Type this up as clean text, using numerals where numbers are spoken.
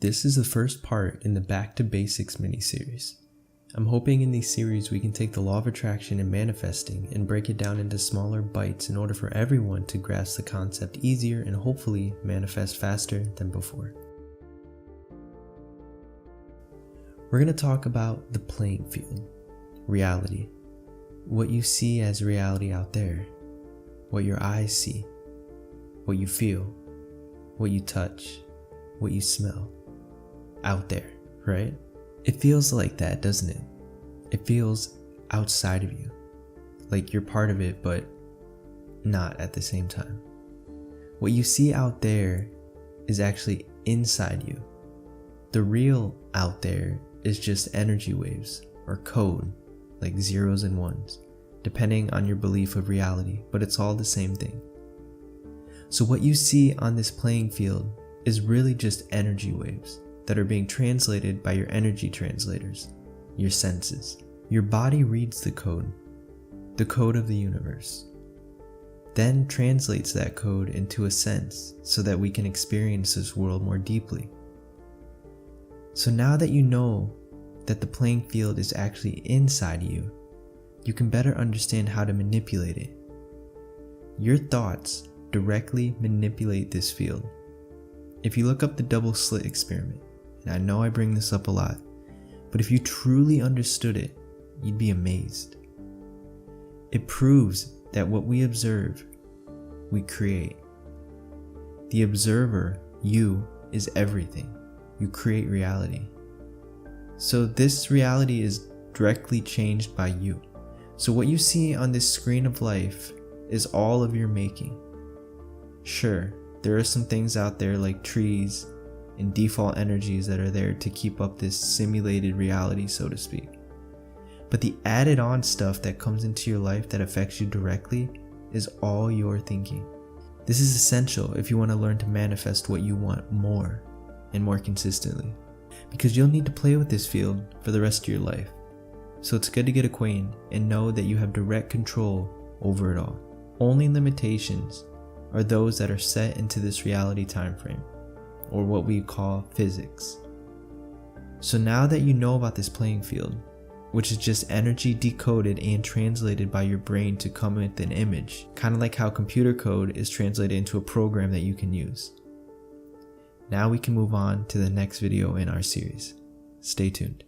This is the first part in the Back to Basics mini-series. I'm hoping in these series we can take the law of attraction and manifesting and break it down into smaller bites in order for everyone to grasp the concept easier and hopefully manifest faster than before. We're going to talk about the playing field, reality, what you see as reality out there, what your eyes see, what you feel, what you touch, what you smell, out there, right? It feels like that, doesn't it? It feels outside of you, like you're part of it, but not at the same time. What you see out there is actually inside you. The real out there is just energy waves or code, like zeros and ones, depending on your belief of reality, but it's all the same thing. So what you see on this playing field is really just energy waves that are being translated by your energy translators, your senses. Your body reads the code of the universe, then translates that code into a sense so that we can experience this world more deeply. So now that you know that the playing field is actually inside you, you can better understand how to manipulate it. Your thoughts directly manipulate this field. If you look up the double slit experiment, and I know I bring this up a lot, but if you truly understood it, you'd be amazed. It proves that what we observe, we create. The observer, you, is everything. You create reality. So this reality is directly changed by you. So what you see on this screen of life is all of your making. Sure, there are some things out there like trees and default energies that are there to keep up this simulated reality, so to speak. But the added on stuff that comes into your life that affects you directly is all your thinking. This is essential if you want to learn to manifest what you want more and more consistently, because you'll need to play with this field for the rest of your life. So it's good to get acquainted and know that you have direct control over it all. Only limitations are those that are set into this reality time frame, or what we call physics. So now that you know about this playing field, which is just energy decoded and translated by your brain to come with an image, kind of like how computer code is translated into a program that you can use. Now we can move on to the next video in our series. Stay tuned.